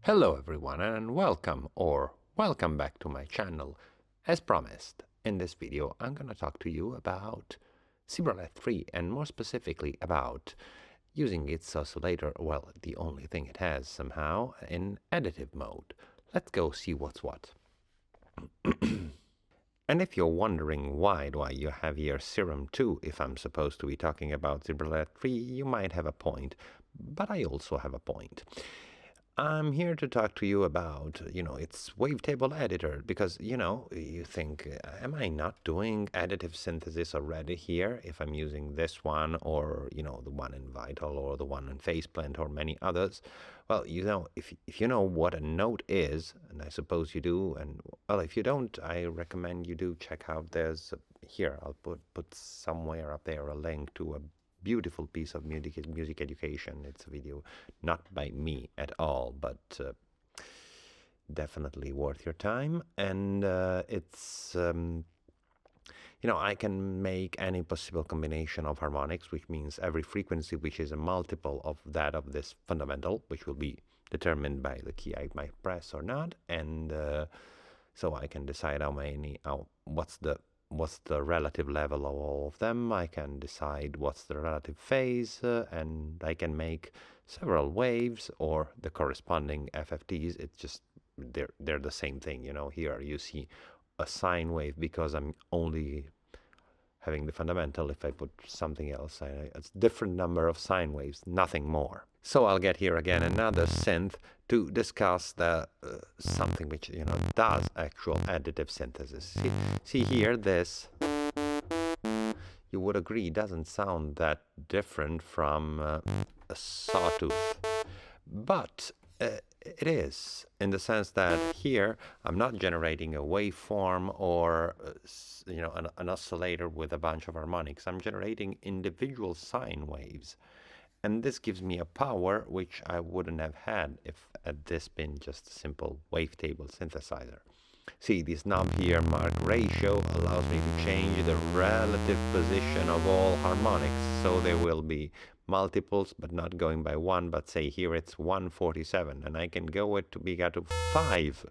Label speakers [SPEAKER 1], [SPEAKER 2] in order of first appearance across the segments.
[SPEAKER 1] Hello everyone and welcome back to my channel. As promised, in this video I'm gonna talk to you about Zebralette3 and more specifically about using its oscillator, well, the only thing it has somehow, in additive mode. Let's go see what's what. And if you're wondering why do I have here Serum 2 if I'm supposed to be talking about Zebralette3, you might have a point, but I also have a point. I'm here to talk to you about, its wavetable editor, because, you think, am I not doing additive synthesis already here if I'm using this one or, the one in Vital or the one in Faceplant or many others? Well, if you know what a note is, and I suppose you do, and, well, if you don't, I recommend you do check out, here, I'll put somewhere up there a link to a beautiful piece of music education. It's a video not by me at all, but definitely worth your time. And it's I can make any possible combination of harmonics, which means every frequency which is a multiple of that of this fundamental, which will be determined by the key I might press or not. And so I can decide what's the relative level of all of them. I can decide what's the relative phase, and I can make several waves or the corresponding FFTs. It's just they're the same thing. Here you see a sine wave because I'm only having the fundamental. If I put something else, it's different number of sine waves, nothing more. So I'll get here again another synth to discuss the something which does actual additive synthesis. See here, this, you would agree, doesn't sound that different from a sawtooth, but it is, in the sense that here I'm not generating a waveform or an oscillator with a bunch of harmonics. I'm generating individual sine waves. And this gives me a power which I wouldn't have had if had this been just a simple wavetable synthesizer. See, this knob here, mark ratio, allows me to change the relative position of all harmonics. So there will be multiples, but not going by one, but say here it's 147, and I can go to 5.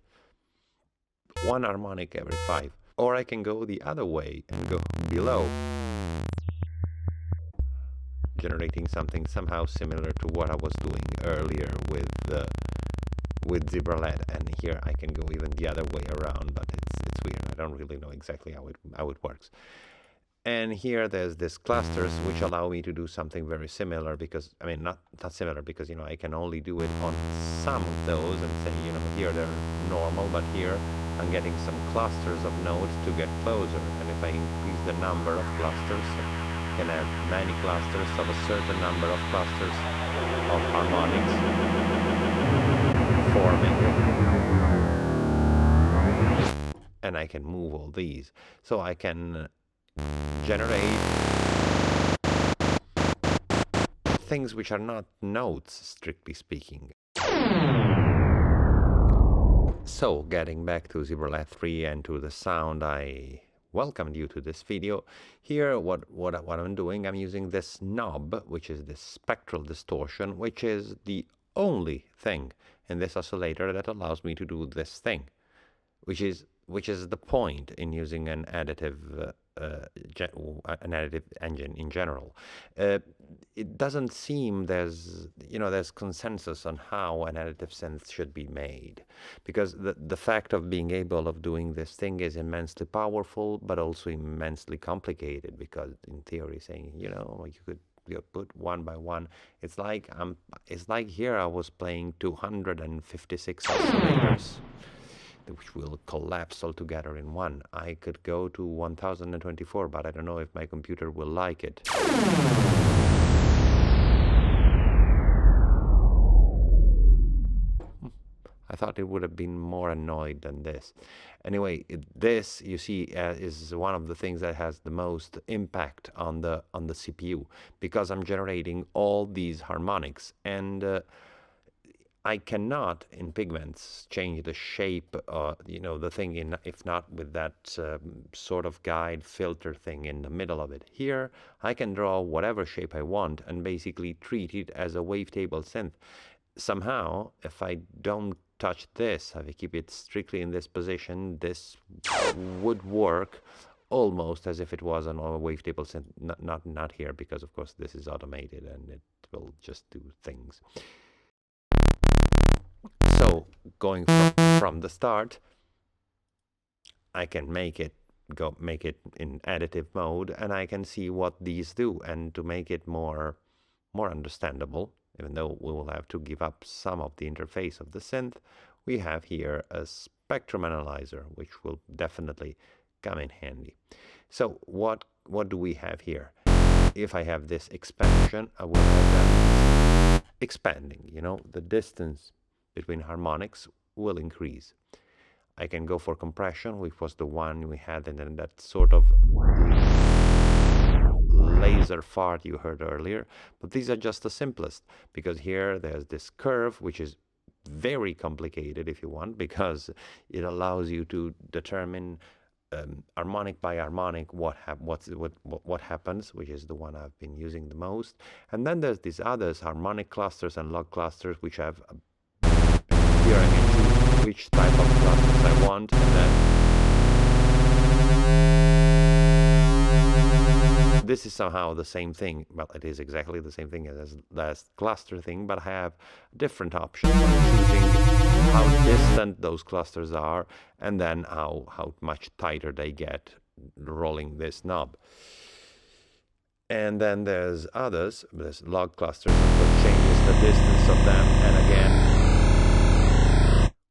[SPEAKER 1] One harmonic every 5. Or I can go the other way and go below, generating something somehow similar to what I was doing earlier with Zebralette, and here I can go even the other way around, but it's weird. I don't really know exactly how it works. And here there's this clusters which allow me to do something very similar, because not similar, because I can only do it on some of those and say here they're normal, but here I'm getting some clusters of notes to get closer, and if I increase the number of clusters, can have many clusters of a certain number of clusters of harmonics forming, and I can move all these, so I can generate things which are not notes, strictly speaking. So getting back to Zebralette3 and to the sound I welcomed you to this video. Here what I'm doing, I'm using this knob, which is this spectral distortion, which is the only thing in this oscillator that allows me to do this thing, which is the point in using an additive engine in general. It doesn't seem there's consensus on how an additive synth should be made, because the fact of being able of doing this thing is immensely powerful, but also immensely complicated, because in theory saying you could put one by one, it's like here I was playing 256 oscillators which will collapse all together in one. I could go to 1024, but I don't know if my computer will like it. I thought it would have been more annoyed than this. Anyway, this, you see, is one of the things that has the most impact on the CPU, because I'm generating all these harmonics, and I cannot, in pigments, change the shape, the thing if not with that sort of guide filter thing in the middle of it. Here, I can draw whatever shape I want and basically treat it as a wavetable synth. somehow, if I don't touch this, if I keep it strictly in this position, this would work almost as if it was on a wavetable synth. Not here, because of course this is automated and it will just do things. So going from the start, I can make it in additive mode, and I can see what these do. And to make it more understandable, even though we will have to give up some of the interface of the synth, we have here a spectrum analyzer, which will definitely come in handy. So what do we have here? If I have this expansion, I will have them expanding. You know, the distance between harmonics will increase. I can go for compression, which was the one we had, and then that sort of laser fart you heard earlier. But these are just the simplest, because here there's this curve, which is very complicated if you want, because it allows you to determine harmonic by harmonic what happens, which is the one I've been using the most. And then there's these others, harmonic clusters and log clusters, which have here I can choose which type of clusters I want, and then this is somehow the same thing. Well, it is exactly the same thing as last cluster thing, but I have different options. I'm choosing how distant those clusters are, and then how much tighter they get rolling this knob. And then there's others, there's log clusters, that changes the distance of them, and again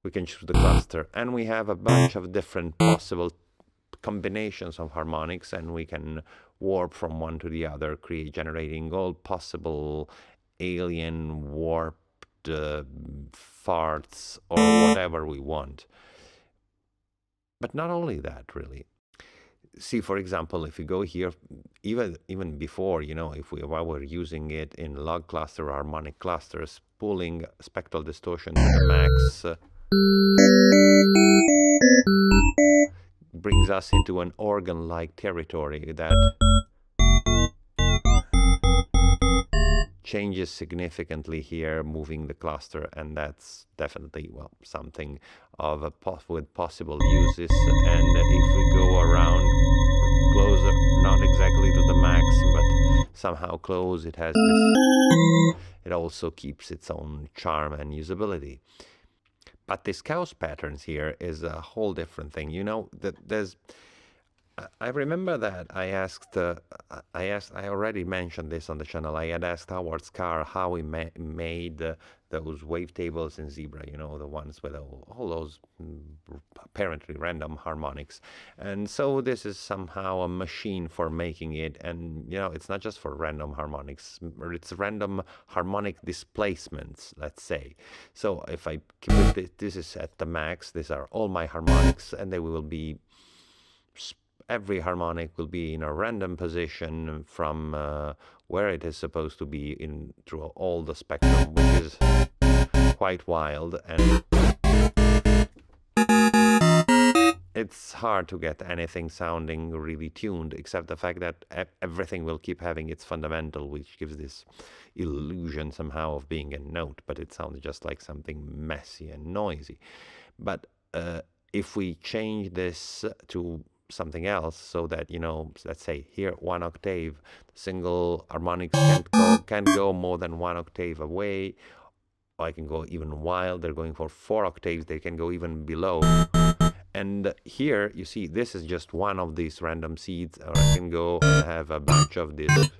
[SPEAKER 1] we can choose the cluster, and we have a bunch of different possible combinations of harmonics, and we can warp from one to the other, generating all possible alien warped farts or whatever we want. But not only that, really. See, for example, if you go here, even before, you know, while we're using it in log cluster or harmonic clusters, pulling spectral distortion to the max brings us into an organ-like territory that changes significantly here, moving the cluster, and that's definitely, well, something of a with possible uses. And if we go around closer, not exactly to the max, but somehow close, it has this, it also keeps its own charm and usability. But this chaos patterns here is a whole different thing. You know, I remember that I already mentioned this on the channel. I had asked Howard Scar how he made those wavetables in Zebra, you know, the ones with all those apparently random harmonics. And so this is somehow a machine for making it. And, you know, it's not just for random harmonics, it's random harmonic displacements, let's say. So if I keep it, this is at the max, these are all my harmonics, and they will be, every harmonic will be in a random position from where it is supposed to be in through all the spectrum, which is quite wild, and it's hard to get anything sounding really tuned, except the fact that everything will keep having its fundamental, which gives this illusion somehow of being a note, but it sounds just like something messy and noisy. But if we change this to something else, so that, you know, let's say here 1 octave, single harmonics can't go more than 1 octave away, or I can go even wild, they're going for 4 octaves, they can go even below. And here you see this is just one of these random seeds, or I can go and have a bunch of these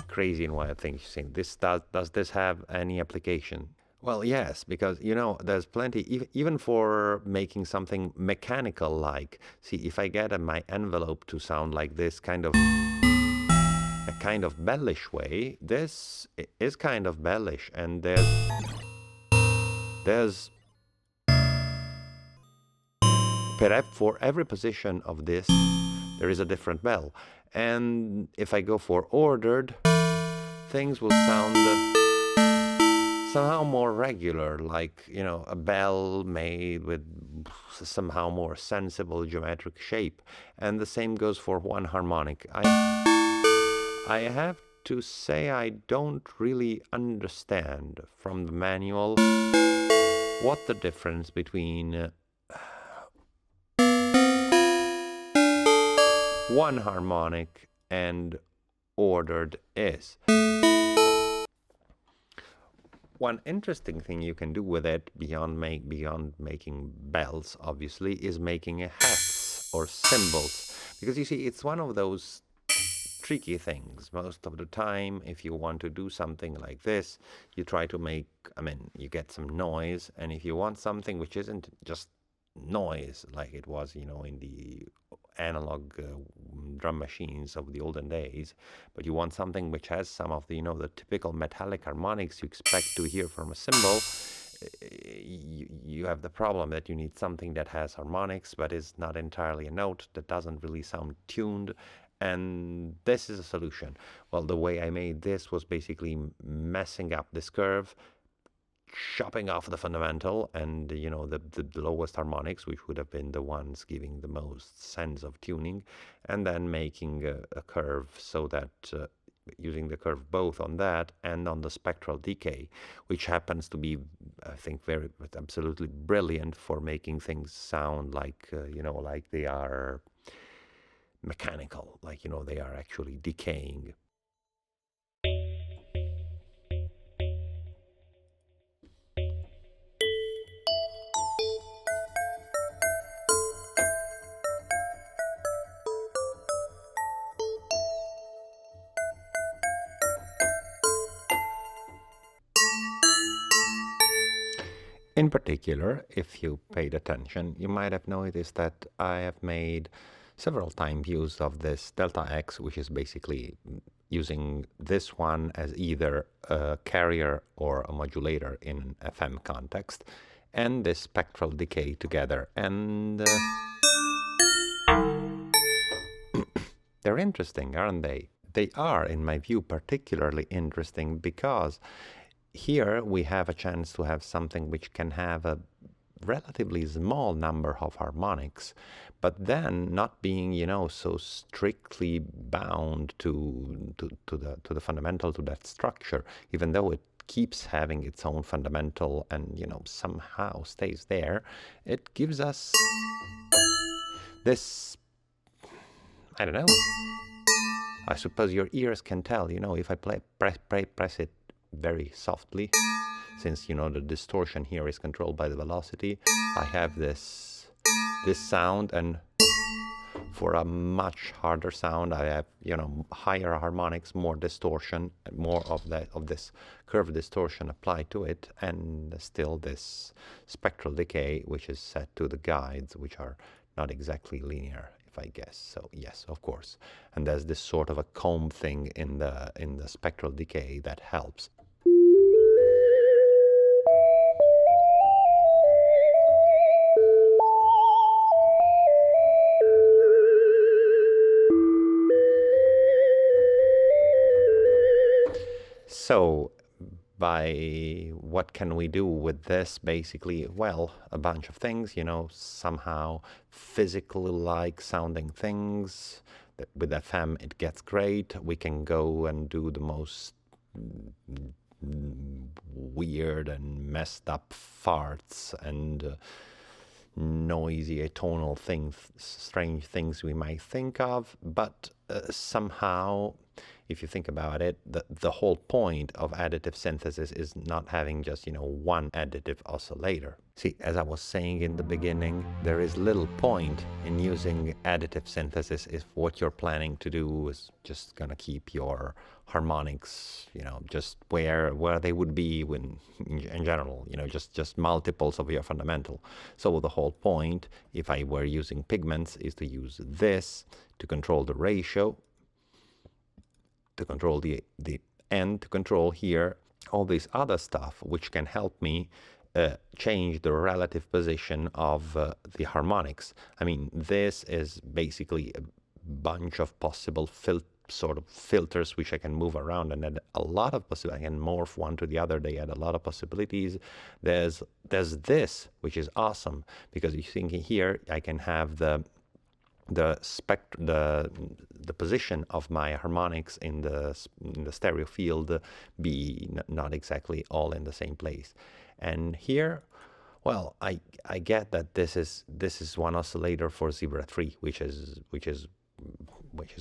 [SPEAKER 1] crazy and wild things. This does this have any application? Well, yes, because, you know, there's plenty, even for making something mechanical like. See, if I get my envelope to sound like this kind of, a kind of bellish way, this is kind of bellish, and there's for every position of this, there is a different bell. And if I go for ordered, things will sound somehow more regular, like, you know, a bell made with somehow more sensible geometric shape. And the same goes for one harmonic. I have to say I don't really understand from the manual what the difference between one harmonic and ordered is. One interesting thing you can do with it, beyond making bells, obviously, is making hats or cymbals. Because you see, it's one of those tricky things. Most of the time, if you want to do something like this, you try to make, you get some noise, and if you want something which isn't just noise, like it was, in the analog drum machines of the olden days, but you want something which has some of the, the typical metallic harmonics you expect to hear from a cymbal, you have the problem that you need something that has harmonics, but is not entirely a note, that doesn't really sound tuned. And this is a solution. Well, the way I made this was basically messing up this curve, chopping off the fundamental and the lowest harmonics, which would have been the ones giving the most sense of tuning, and then making a curve so that using the curve both on that and on the spectral decay, which happens to be, I think, absolutely brilliant for making things sound like like they are mechanical, like they are actually decaying. In particular, if you paid attention, you might have noticed that I have made several times use of this delta X, which is basically using this one as either a carrier or a modulator in an FM context, and this spectral decay together. And they're interesting, aren't they? They are, in my view, particularly interesting because here we have a chance to have something which can have a relatively small number of harmonics, but then not being, so strictly bound to the fundamental, to that structure, even though it keeps having its own fundamental and, somehow stays there. It gives us this, I don't know, I suppose your ears can tell, if I press it very softly, since the distortion here is controlled by the velocity, I have this sound, and for a much harder sound I have higher harmonics, more distortion, and more of this curve distortion applied to it, and still this spectral decay, which is set to the guides, which are not exactly linear, if I guess. So yes, of course, and there's this sort of a comb thing in the spectral decay that helps. So by what can we do with this? Basically, well, a bunch of things, somehow physically like sounding things. With FM it gets great. We can go and do the most weird and messed up farts and noisy atonal things, strange things we might think of, but somehow, if you think about it, the whole point of additive synthesis is not having just, one additive oscillator. See, as I was saying in the beginning, there is little point in using additive synthesis if what you're planning to do is just gonna keep your harmonics, just where they would be when, in general, just multiples of your fundamental. So the whole point, if I were using pigments, is to use this to control the ratio, to control the end, to control here all this other stuff, which can help me change the relative position of the harmonics. I mean, this is basically a bunch of possible sort of filters which I can move around and add a lot of possibilities. I can morph one to the other. They add a lot of possibilities. There's this, which is awesome, because you think here I can have the the position of my harmonics in the stereo field be not exactly all in the same place. And here, well, I get that this is one oscillator for Zebralette3, which is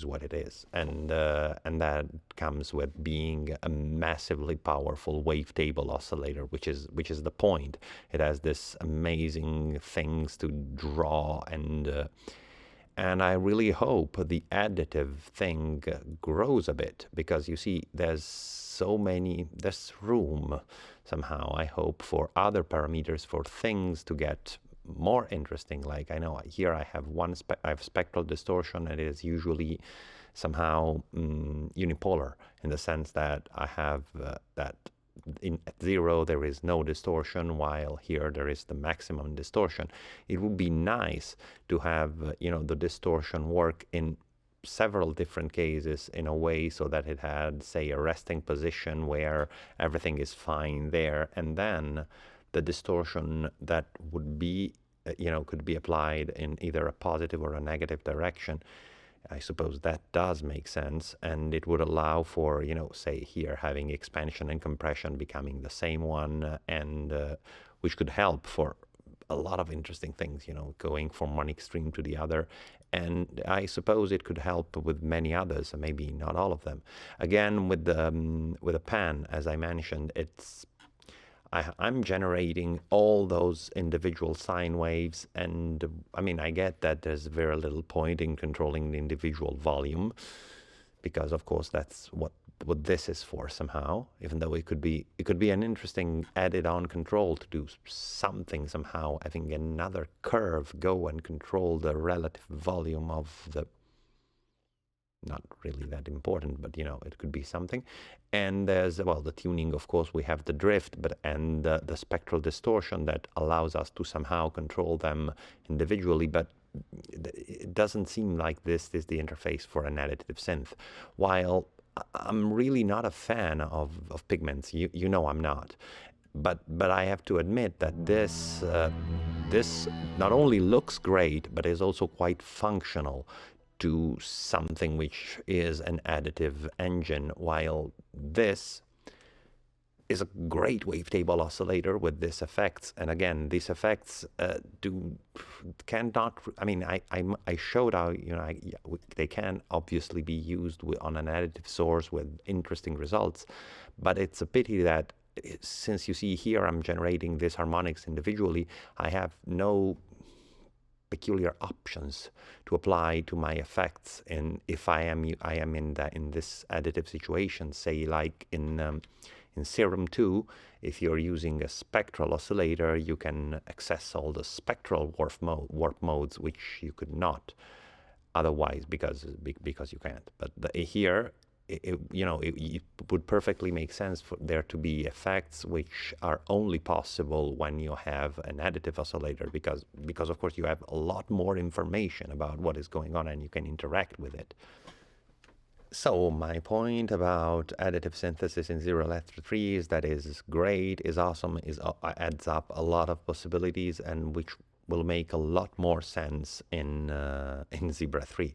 [SPEAKER 1] what it is, and that comes with being a massively powerful wavetable oscillator, which is the point. It has this amazing things to draw, and I really hope the additive thing grows a bit, because you see there's room somehow, I hope, for other parameters, for things to get more interesting. Like, I know here I have I have spectral distortion, and it is usually somehow unipolar, in the sense that I have that at 0 there is no distortion, while here there is the maximum distortion. It would be nice to have the distortion work in several different cases in a way so that it had, say, a resting position where everything is fine there, and then the distortion that would be could be applied in either a positive or a negative direction. I suppose that does make sense, and it would allow for, say here, having expansion and compression becoming the same one, and which could help for a lot of interesting things, going from one extreme to the other. And I suppose it could help with many others, maybe not all of them. Again, with the pan, as I mentioned, I'm generating all those individual sine waves, and I mean, I get that there's very little point in controlling the individual volume, because of course that's what this is for somehow, even though it could be an interesting added on control to do something somehow, having another curve go and control the relative volume of the, not really that important, but it could be something. And there's, well, the tuning, of course, we have the drift, and the spectral distortion that allows us to somehow control them individually, but it doesn't seem like this is the interface for an additive synth. While I'm really not a fan of pigments, I'm not. But I have to admit that this not only looks great, but is also quite functional to something which is an additive engine, while this is a great wavetable oscillator with these effects. And again, these effects cannot, I mean, I showed how, they can obviously be used on an additive source with interesting results, but it's a pity that since you see here I'm generating these harmonics individually, I have no peculiar options to apply to my effects. And if I am in this additive situation, say like in Serum 2, if you're using a spectral oscillator, you can access all the spectral warp modes, which you could not otherwise, because you can't. But here, it would perfectly make sense for there to be effects which are only possible when you have an additive oscillator, because of course you have a lot more information about what is going on and you can interact with it. So my point about additive synthesis in Zebralette3 is that is great, is awesome, adds up a lot of possibilities, and which will make a lot more sense in Zebra3.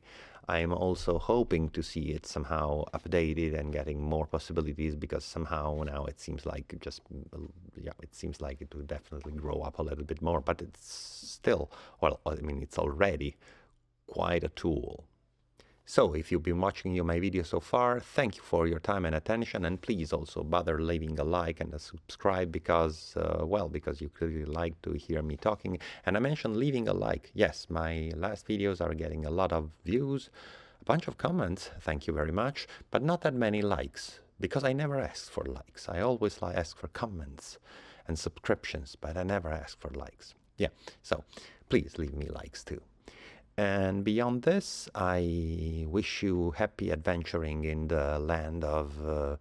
[SPEAKER 1] I'm also hoping to see it somehow updated and getting more possibilities, because somehow now it seems like it seems like it will definitely grow up a little bit more, but it's still, well, I mean, it's already quite a tool. So if you've been watching my video so far, thank you for your time and attention, and please also bother leaving a like and a subscribe, because, because you clearly like to hear me talking. And I mentioned leaving a like. Yes, my last videos are getting a lot of views, a bunch of comments, thank you very much, but not that many likes, because I never ask for likes. I always ask for comments and subscriptions, but I never ask for likes. Yeah, so please leave me likes too. And beyond this, I wish you happy adventuring in the land of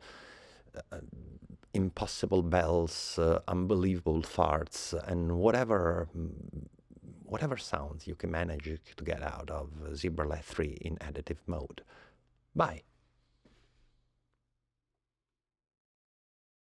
[SPEAKER 1] impossible bells, unbelievable farts, and whatever sounds you can manage to get out of Zebralette3 in additive mode. Bye.